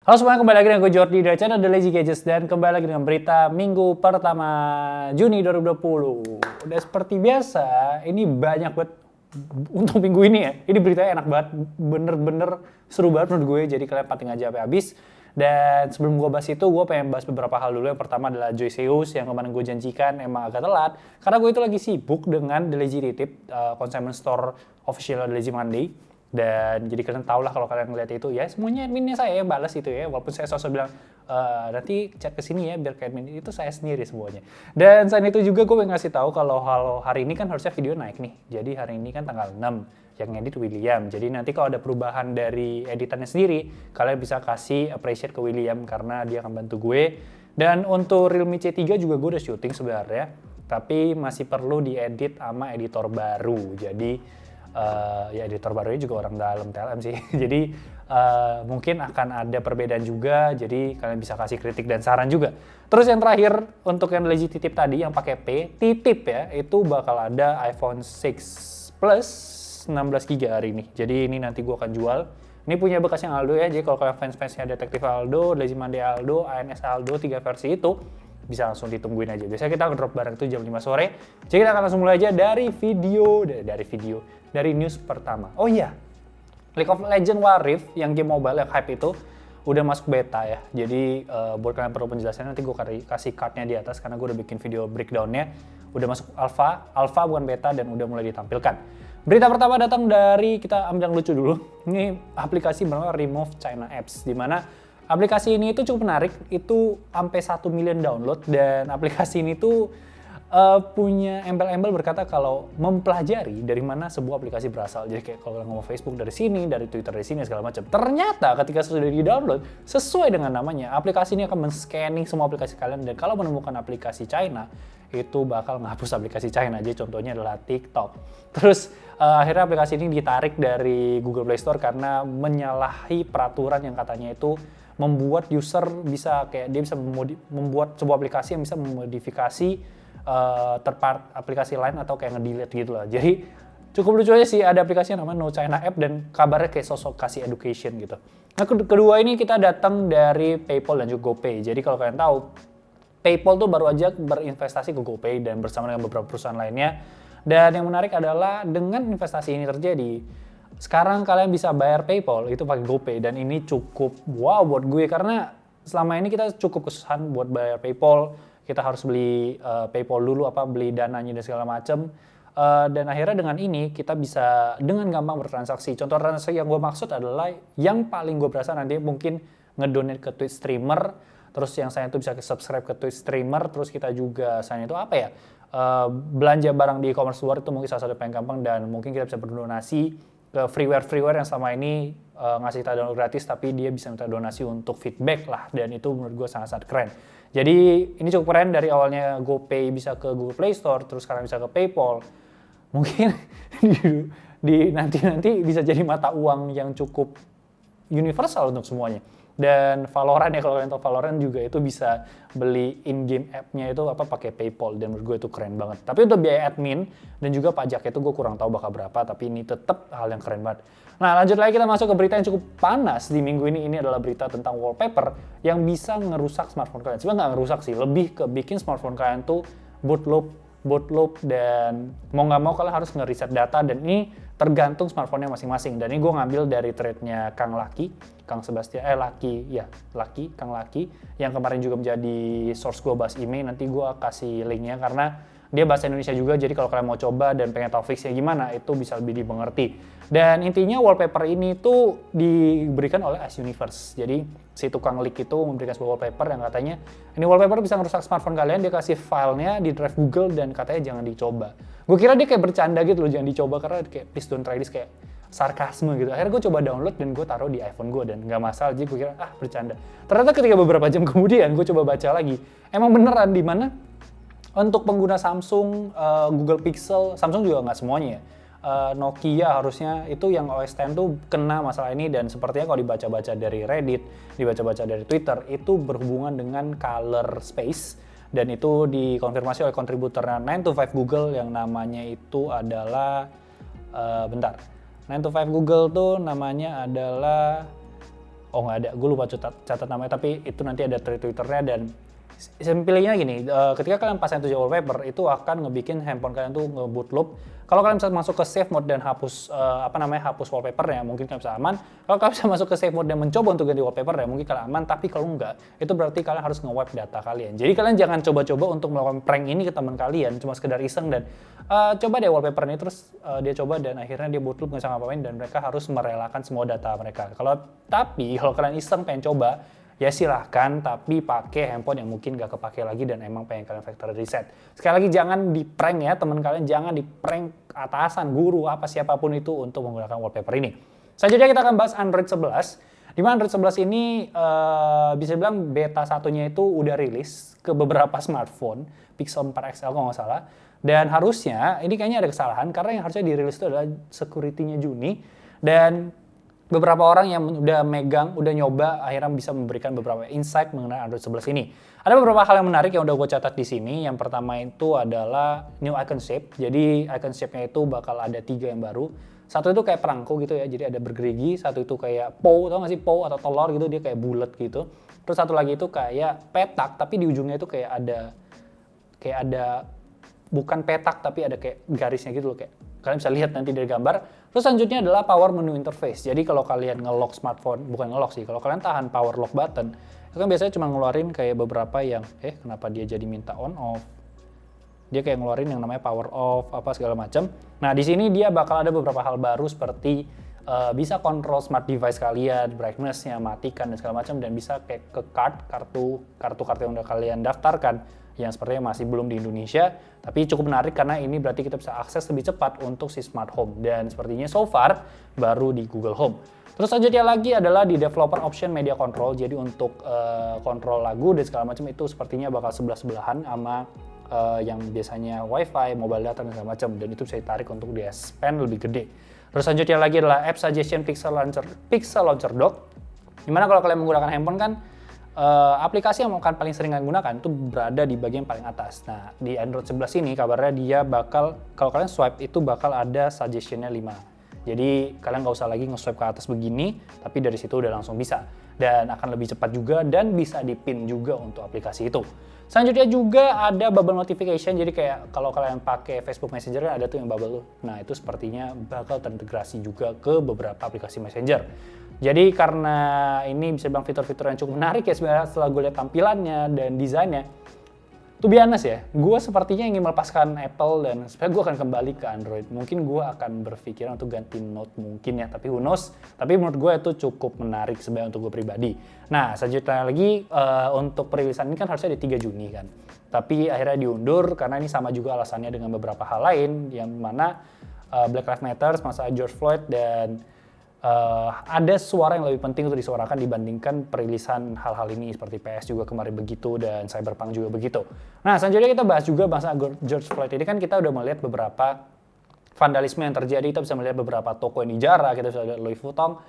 Halo semuanya, kembali lagi dengan gue Jordi dari channel The Lazy Gadgets dan kembali lagi dengan berita minggu pertama Juni 2020. Dan seperti biasa, ini banyak banget untuk minggu ini ya. Ini beritanya enak banget, bener-bener seru banget menurut gue, jadi kalian pating aja sampai habis. Dan sebelum gue bahas itu, gue pengen bahas beberapa hal dulu. Yang pertama adalah Joyceus yang kemarin gue janjikan emang agak telat. Karena gue itu lagi sibuk dengan The Lazy Retip, consignment store official The Lazy Monday. Dan jadi kalian tau lah kalau kalian ngeliat itu ya, semuanya adminnya saya yang balas itu ya, walaupun saya sosok bilang nanti chat ke sini ya biar ke admin, itu saya sendiri semuanya. Dan selain itu juga gue pengen ngasih tahu kalau hari ini kan harusnya video naik nih, jadi hari ini kan tanggal 6 yang edit William, jadi nanti kalau ada perubahan dari editannya sendiri kalian bisa kasih appreciate ke William karena dia akan bantu gue. Dan untuk Realme C3 juga gue udah syuting sebenarnya, tapi masih perlu diedit sama editor baru, jadi ya editor barunya juga orang dalam TLM sih. Jadi mungkin akan ada perbedaan juga, jadi kalian bisa kasih kritik dan saran juga. Terus yang terakhir untuk yang Lazy titip tadi yang pakai P, titip ya, itu bakal ada iPhone 6 Plus 16GB hari ini. Jadi ini nanti gue akan jual. Ini punya bekasnya Aldo ya, jadi kalau kalian fans-fansnya Detektif Aldo, Lazy Monday Aldo, ANS Aldo, 3 versi itu, bisa langsung ditungguin aja. Biasanya kita drop barang itu jam 5 sore. Jadi kita akan langsung mulai aja dari news pertama. Oh iya, League of Legends Wild Rift yang game mobile yang hype itu udah masuk beta ya. Jadi buat kalian perlu penjelasannya nanti gue kasih cardnya di atas karena gue udah bikin video breakdownnya. Udah masuk alpha bukan beta dan udah mulai ditampilkan. Berita pertama datang dari, kita ambil yang lucu dulu. Ini aplikasi bernama Remove China Apps, di mana aplikasi ini tuh cukup menarik, itu sampai 1 million download, dan aplikasi ini tuh punya embel-embel berkata kalau mempelajari dari mana sebuah aplikasi berasal. Jadi kayak kalau ngomong Facebook dari sini, dari Twitter dari sini, segala macam. Ternyata ketika sudah di-download, sesuai dengan namanya, aplikasi ini akan men-scanning semua aplikasi kalian, dan kalau menemukan aplikasi China, itu bakal ngapus aplikasi China. Jadi contohnya adalah TikTok. Terus akhirnya aplikasi ini ditarik dari Google Play Store karena menyalahi peraturan yang katanya itu membuat user bisa kayak dia bisa membuat sebuah aplikasi yang bisa memodifikasi aplikasi lain atau kayak nge-delete gitu lah. Jadi cukup lucu aja sih, ada aplikasi yang namanya No China App dan kabarnya kayak sosok kasih education gitu. Nah kedua ini kita datang dari PayPal dan juga GoPay. Jadi kalau kalian tahu, PayPal tuh baru aja berinvestasi ke GoPay dan bersama dengan beberapa perusahaan lainnya. Dan yang menarik adalah dengan investasi ini terjadi, sekarang kalian bisa bayar PayPal itu pakai GoPay, dan ini cukup wow buat gue karena selama ini kita cukup kesusahan buat bayar PayPal. Kita harus beli PayPal dulu, beli dananya dan segala macam. Dan akhirnya dengan ini kita bisa dengan gampang bertransaksi. Contoh transaksi yang gue maksud adalah yang paling gue berasa nanti mungkin ngedonate ke Twitch streamer, terus yang saya itu bisa subscribe ke Twitch streamer, terus kita juga saya itu belanja barang di e-commerce luar, itu mungkin salah satu yang gampang, dan mungkin kita bisa berdonasi ke freeware yang selama ini ngasih kita download gratis, tapi dia bisa minta donasi untuk feedback lah, dan itu menurut gue sangat-sangat keren. Jadi ini cukup keren, dari awalnya GoPay bisa ke Google Play Store, terus sekarang bisa ke PayPal. Mungkin di nanti bisa jadi mata uang yang cukup universal untuk semuanya. Dan Valorant ya, kalau kalian tahu Valorant juga itu bisa beli in-game app-nya itu pakai PayPal, dan menurut gue itu keren banget. Tapi untuk biaya admin dan juga pajak itu gue kurang tahu bakal berapa, tapi ini tetap hal yang keren banget. Nah lanjut lagi, kita masuk ke berita yang cukup panas di minggu ini. Ini adalah berita tentang wallpaper yang bisa ngerusak smartphone kalian. Sebenarnya nggak ngerusak sih, lebih ke bikin smartphone kalian tuh boot loop, dan mau nggak mau kalian harus nge-reset data, dan ini tergantung smartphone-nya masing-masing. Dan ini gue ngambil dari thread-nya Kang Laki yang kemarin juga menjadi source gue bahas email. Nanti gue kasih linknya karena dia bahasa Indonesia juga, jadi kalau kalian mau coba dan pengen tahu fixnya gimana, itu bisa lebih dimengerti. Dan intinya wallpaper ini tuh diberikan oleh Ice Universe. Jadi si tukang leak itu memberikan sebuah wallpaper yang katanya ini wallpaper bisa merusak smartphone kalian. Dia kasih filenya di drive Google dan katanya jangan dicoba. Gue kira dia kayak bercanda gitu loh, jangan dicoba karena kayak please don't try this, kayak sarkasme gitu. Akhirnya gue coba download dan gue taruh di iPhone gue dan nggak masalah. Jadi gue kira bercanda. Ternyata ketika beberapa jam kemudian gue coba baca lagi, emang beneran, di mana untuk pengguna Samsung, Google Pixel, Samsung juga nggak semuanya ya. Nokia harusnya itu yang OS X tuh kena masalah ini, dan sepertinya kalau dibaca-baca dari Reddit, dibaca-baca dari Twitter, itu berhubungan dengan color space, dan itu dikonfirmasi oleh kontributornya 9to5 Google yang namanya itu adalah 9to5 Google tuh namanya adalah Oh nggak ada, gue lupa catat namanya, tapi itu nanti ada Twitternya. Dan simpelnya gini, ketika kalian pasang 7 wallpaper itu akan ngebikin handphone kalian tuh nge-boot loop. Kalau kalian bisa masuk ke save mode dan hapus hapus wallpapernya, mungkin kalian bisa aman. Kalau kalian bisa masuk ke save mode dan mencoba untuk ganti wallpapernya, mungkin kalian aman. Tapi kalau enggak, itu berarti kalian harus nge-wipe data kalian. Jadi kalian jangan coba-coba untuk melakukan prank ini ke teman kalian, cuma sekedar iseng dan coba deh wallpaper ini, terus dia coba dan akhirnya dia boot loop nggak bisa ngapain dan mereka harus merelakan semua data mereka. Kalau kalian iseng pengen coba, ya silahkan, tapi pakai handphone yang mungkin nggak kepake lagi dan emang pengen kalian factory reset. Sekali lagi jangan di prank ya teman kalian, jangan di prank atasan, guru, siapapun itu untuk menggunakan wallpaper ini. Selanjutnya kita akan bahas Android 11. Di mana Android 11 ini bisa bilang beta satunya itu udah rilis ke beberapa smartphone, Pixel 4 XL kalau nggak salah. Dan harusnya, ini kayaknya ada kesalahan karena yang harusnya dirilis itu adalah security-nya Juni. Dan beberapa orang yang udah megang, udah nyoba, akhirnya bisa memberikan beberapa insight mengenai Android 11 ini. Ada beberapa hal yang menarik yang udah gue catat di sini. Yang pertama itu adalah new icon shape. Jadi icon shape-nya itu bakal ada 3 yang baru. Satu itu kayak perangko gitu ya, jadi ada bergerigi. Satu itu kayak tau gak sih atau telur gitu, dia kayak bulat gitu. Terus satu lagi itu kayak petak, tapi di ujungnya itu kayak ada bukan petak tapi ada kayak garisnya gitu loh, kayak kalian bisa lihat nanti dari gambar. Terus selanjutnya adalah power menu interface. Jadi kalau kalian nge-lock smartphone, bukan nge-lock sih, kalau kalian tahan power lock button, itu kan biasanya cuma ngeluarin kayak beberapa yang kenapa dia jadi minta on off. Dia kayak ngeluarin yang namanya power off segala macam. Nah, di sini dia bakal ada beberapa hal baru seperti bisa kontrol smart device kalian, brightness-nya matikan dan segala macam, dan bisa kayak ke kartu yang udah kalian daftarkan yang sepertinya masih belum di Indonesia, tapi cukup menarik karena ini berarti kita bisa akses lebih cepat untuk si smart home, dan sepertinya so far baru di Google Home. Terus selanjutnya lagi adalah di developer option media control. Jadi untuk kontrol lagu dan segala macam itu sepertinya bakal sebelah-sebelahan sama yang biasanya wifi, mobile data dan segala macam, dan itu bisa ditarik untuk dia spend lebih gede. Terus selanjutnya lagi adalah app suggestion Pixel Launcher Dock. Dimana kalau kalian menggunakan handphone kan aplikasi yang akan paling sering kalian gunakan itu berada di bagian paling atas. Nah, di Android 11 ini kabarnya dia bakal, kalau kalian swipe itu bakal ada suggestion-nya 5. Jadi kalian nggak usah lagi nge-swipe ke atas begini, tapi dari situ udah langsung bisa. Dan akan lebih cepat juga dan bisa di-pin juga untuk aplikasi itu. Selanjutnya juga ada bubble notification, jadi kayak kalau kalian pakai Facebook Messenger kan ada tuh yang bubble tuh. Nah, itu sepertinya bakal terintegrasi juga ke beberapa aplikasi Messenger. Jadi karena ini bisa bilang fitur-fitur yang cukup menarik ya sebenarnya setelah gue lihat tampilannya dan desainnya. To be honest ya, gue sepertinya ingin melepaskan Apple dan sebenarnya gue akan kembali ke Android. Mungkin gue akan berpikiran untuk ganti Note mungkin ya, tapi who knows. Tapi menurut gue itu cukup menarik sebenarnya untuk gue pribadi. Nah, selanjutnya lagi untuk perilisan ini kan harusnya di 3 Juni kan. Tapi akhirnya diundur karena ini sama juga alasannya dengan beberapa hal lain, yang mana Black Lives Matter, masalah George Floyd, dan ada suara yang lebih penting untuk disuarakan dibandingkan perilisan hal-hal ini, seperti PS juga kemarin begitu dan Cyberpunk juga begitu. Nah, selanjutnya kita bahas juga masalah George Floyd ini. Kan kita udah melihat beberapa vandalisme yang terjadi, kita bisa melihat beberapa toko yang dijarah, kita bisa lihat Louis Vuitton,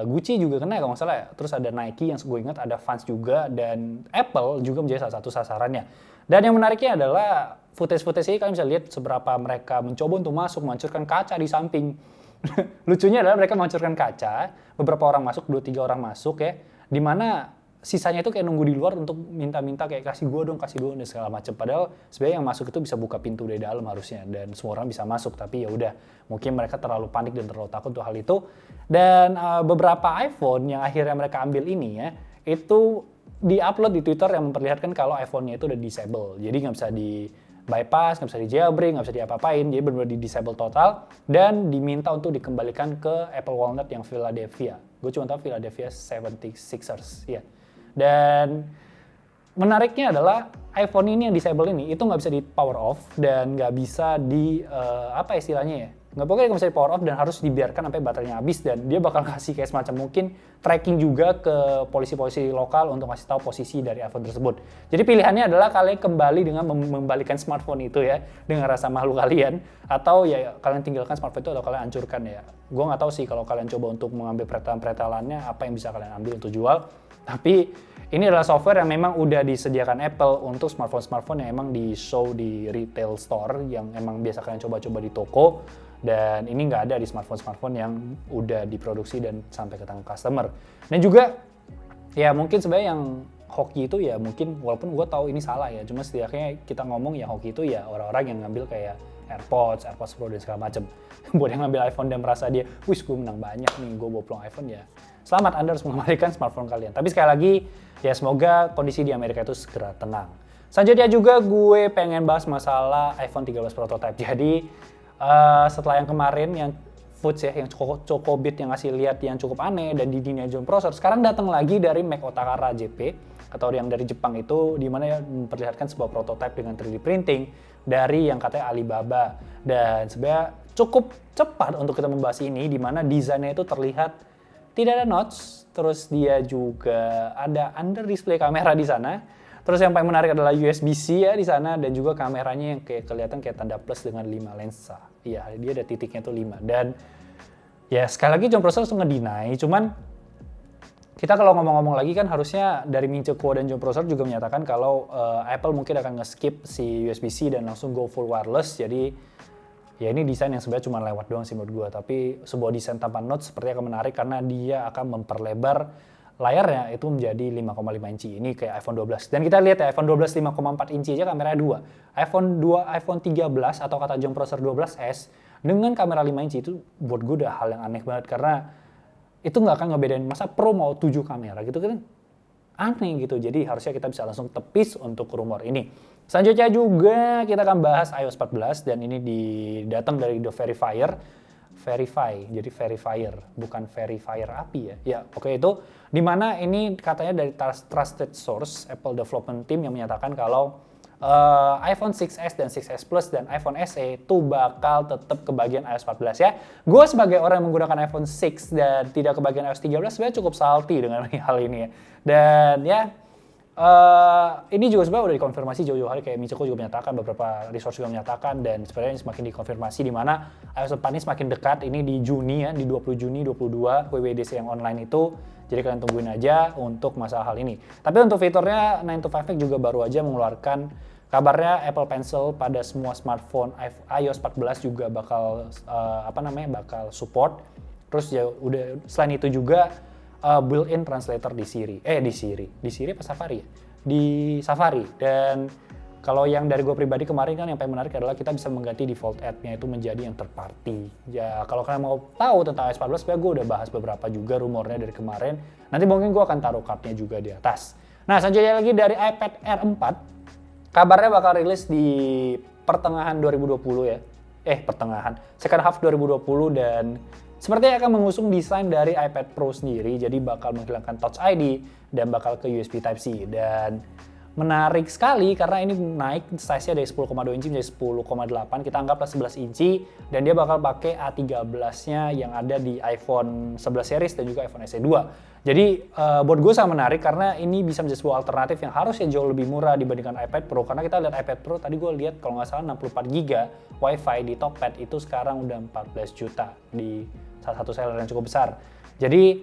Gucci juga kena kalau nggak salah ya. Terus ada Nike yang gue ingat, ada Vans juga, dan Apple juga menjadi salah satu sasarannya. Dan yang menariknya adalah footage ini kalian bisa lihat seberapa mereka mencoba untuk masuk, menghancurkan kaca di samping. Lucunya adalah mereka menghancurkan kaca, beberapa orang masuk, 2-3 orang masuk ya, dimana sisanya itu kayak nunggu di luar untuk minta-minta kayak kasih gue dong dan segala macam. Padahal sebenarnya yang masuk itu bisa buka pintu dari dalam harusnya dan semua orang bisa masuk, tapi ya udah, mungkin mereka terlalu panik dan terlalu takut untuk hal itu. Dan beberapa iPhone yang akhirnya mereka ambil ini ya, itu di-upload di Twitter yang memperlihatkan kalau iPhone-nya itu udah disable. Jadi nggak bisa di bypass, nggak bisa di jailbreak, nggak bisa diapa-apain, jadi benar-benar di disable total dan diminta untuk dikembalikan ke Apple Walnut yang Philadelphia. Gue cuma tahu Philadelphia 76ers, ya. Dan menariknya adalah iPhone ini yang disable ini itu nggak bisa di power off dan nggak bisa di apa istilahnya ya, pokoknya nggak bisa di power off dan harus dibiarkan sampai baterainya habis, dan dia bakal kasih kayak semacam mungkin tracking juga ke polisi-polisi lokal untuk ngasih tahu posisi dari iPhone tersebut. Jadi pilihannya adalah kalian kembali dengan membalikan smartphone itu ya dengan rasa malu kalian, atau ya kalian tinggalkan smartphone itu atau kalian hancurkan ya. Gue nggak tahu sih kalau kalian coba untuk mengambil pretelan-pretelannya apa yang bisa kalian ambil untuk jual, tapi ini adalah software yang memang udah disediakan Apple untuk smartphone-smartphone yang emang di show di retail store yang emang biasa kalian coba-coba di toko. Dan ini nggak ada di smartphone-smartphone yang udah diproduksi dan sampai ke tangan customer. Dan juga ya mungkin sebenarnya yang hoki itu ya mungkin walaupun gue tahu ini salah ya, cuma setidaknya kita ngomong ya hoki itu ya orang-orang yang ngambil kayak AirPods Pro dan segala macem. Buat yang ngambil iPhone dan merasa dia, wih gue menang banyak nih, gue bawa pulang iPhone ya. Selamat, Anda harus mengembalikan smartphone kalian. Tapi sekali lagi ya semoga kondisi di Amerika itu segera tenang. Selanjutnya juga gue pengen bahas masalah iPhone 13 prototype. Jadi setelah yang kemarin yang Foods ya, yang Cokobit yang ngasih lihat yang cukup aneh dan di dunia John Prosser, sekarang datang lagi dari Mac Otakara JP atau yang dari Jepang itu, di mana ya memperlihatkan sebuah prototype dengan 3D printing dari yang katanya Alibaba. Dan sebenarnya cukup cepat untuk kita membahas ini, di mana desainnya itu terlihat tidak ada notch, terus dia juga ada under display kamera di sana. Terus yang paling menarik adalah USB-C ya di sana, dan juga kameranya yang kayak kelihatan kayak tanda plus dengan 5 lensa. Iya, dia ada titiknya tuh 5. Dan ya sekali lagi John Prosser langsung ngedeny, cuman kita kalau ngomong-ngomong lagi kan harusnya dari Ming Chi Kuo dan John Prosser juga menyatakan kalau Apple mungkin akan nge-skip si USB-C dan langsung go full wireless. Jadi ya ini desain yang sebenarnya cuma lewat doang sih menurut gue, tapi sebuah desain tanpa notch sepertinya akan menarik karena dia akan memperlebar layarnya itu menjadi 5,5 inci. Ini kayak iPhone 12. Dan kita lihat ya, iPhone 12 5,4 inci aja kameranya 2. iPhone 13 atau kata John Prosser 12S dengan kamera 5 inci itu buat gue udah hal yang aneh banget, karena itu nggak akan ngebedain masa Pro mau 7 kamera gitu kan. Aneh gitu. Jadi harusnya kita bisa langsung tepis untuk rumor ini. Selanjutnya juga kita akan bahas iOS 14 dan ini datang dari The Verifier. Verify, jadi verifier, bukan verifier api ya. Ya, oke itu. Dimana ini katanya dari trusted source, Apple Development Team yang menyatakan kalau iPhone 6s dan 6s Plus dan iPhone SE itu bakal tetap kebagian iOS 14 ya. Gue sebagai orang yang menggunakan iPhone 6 dan tidak kebagian iOS 13 sebenarnya cukup salty dengan hal ini ya. Dan ya, ini juga sebenarnya udah dikonfirmasi jauh-jauh hari, kayak Michiko juga menyatakan, beberapa resource juga menyatakan, dan sebenarnya semakin dikonfirmasi di mana iOS 4 ini semakin dekat, ini di Juni ya, di 20 Juni 22 WWDC yang online itu, jadi kalian tungguin aja untuk masalah hal ini. Tapi untuk fiturnya 9 to 5 Mac juga baru aja mengeluarkan kabarnya Apple Pencil pada semua smartphone iOS 14 juga bakal bakal support. Terus ya udah selain itu juga built-in translator di Siri apa Safari ya? Di Safari. Dan kalau yang dari gue pribadi kemarin kan yang paling menarik adalah kita bisa mengganti default app-nya itu menjadi yang third party. Ya kalau kalian mau tahu tentang iOS 14, sebenarnya gue udah bahas beberapa juga rumornya dari kemarin. Nanti mungkin gue akan taruh card-nya juga di atas. Nah selanjutnya lagi dari iPad Air 4, kabarnya bakal rilis di pertengahan 2020 ya. Second half 2020, dan sepertinya akan mengusung desain dari iPad Pro sendiri, jadi bakal menghilangkan Touch ID dan bakal ke USB Type-C. Dan menarik sekali karena ini naik size-nya dari 10,2 inci menjadi 10,8, kita anggaplah 11 inci, dan dia bakal pakai A13-nya yang ada di iPhone 11 series dan juga iPhone SE 2. Jadi buat gue sangat menarik karena ini bisa menjadi sebuah alternatif yang harusnya jauh lebih murah dibandingkan iPad Pro, karena kita lihat iPad Pro tadi gue lihat kalau nggak salah 64 GB Wi-Fi di Toppad itu sekarang udah 14 juta di salah satu seller yang cukup besar. Jadi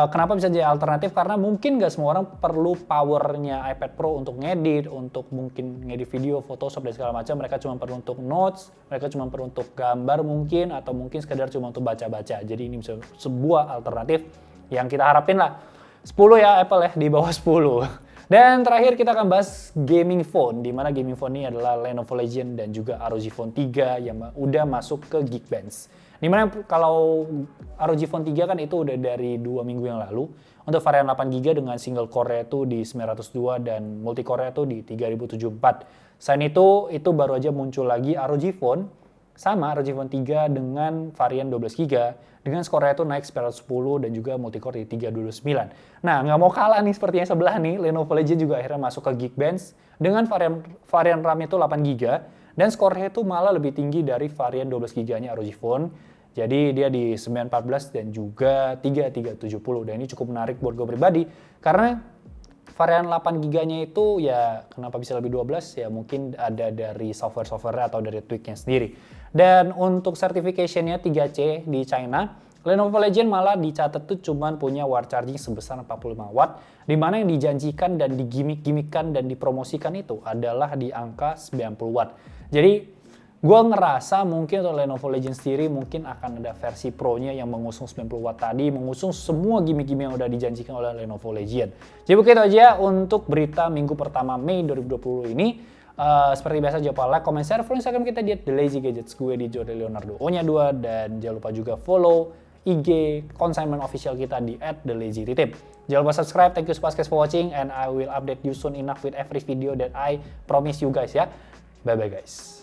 kenapa bisa jadi alternatif? Karena mungkin nggak semua orang perlu powernya iPad Pro untuk ngedit, untuk mungkin ngedit video, Photoshop dan segala macam. Mereka cuma perlu untuk notes, mereka cuma perlu untuk gambar mungkin, atau mungkin sekedar cuma untuk baca-baca. Jadi ini bisa sebuah alternatif yang kita harapin lah. 10 ya Apple ya, di bawah 10. Dan terakhir kita akan bahas gaming phone, di mana gaming phone ini adalah Lenovo Legion dan juga ROG Phone 3 yang udah masuk ke Geekbench. Dimana kalau ROG Phone 3 kan itu udah dari 2 minggu yang lalu. Untuk varian 8GB dengan single core itu di 902 dan multi core itu di 3074. Selain itu baru aja muncul lagi ROG Phone, sama ROG Phone 3 dengan varian 12GB dengan skornya itu naik 910 dan juga multi core di 329. Nah, nggak mau kalah nih seperti yang sebelah nih, Lenovo Legion juga akhirnya masuk ke Geekbench dengan varian RAM itu 8GB dan skornya itu malah lebih tinggi dari varian 12GB-nya ROG Phone. Jadi dia di 914 dan juga 3370, dan ini cukup menarik buat gue pribadi karena varian 8GB-nya itu ya kenapa bisa lebih 12 ya mungkin ada dari software-software atau dari tweaknya sendiri. Dan untuk certification-nya 3C di China, Lenovo Legion malah dicatat tuh cuman punya wire charging sebesar 45 watt, di mana yang dijanjikan dan digimik-gimikkan dan dipromosikan itu adalah di angka 90 watt. Jadi Gue ngerasa mungkin untuk Lenovo Legion sendiri mungkin akan ada versi Pro-nya yang mengusung 90 watt tadi, mengusung semua gimmick-gimmick yang udah dijanjikan oleh Lenovo Legion. Jadi begitu aja untuk berita minggu pertama Mei 2020 ini. Seperti biasa jangan lupa like, comment, share, follow Instagram kita di The Lazy Gadgets, gue di Jordan Leonardo O-nya 2, dan jangan lupa juga follow IG consignment official kita di @thelazytitip. Jangan lupa subscribe. Thank you so much guys for watching, and I will update you soon enough with every video that I promise you guys ya. Bye bye guys.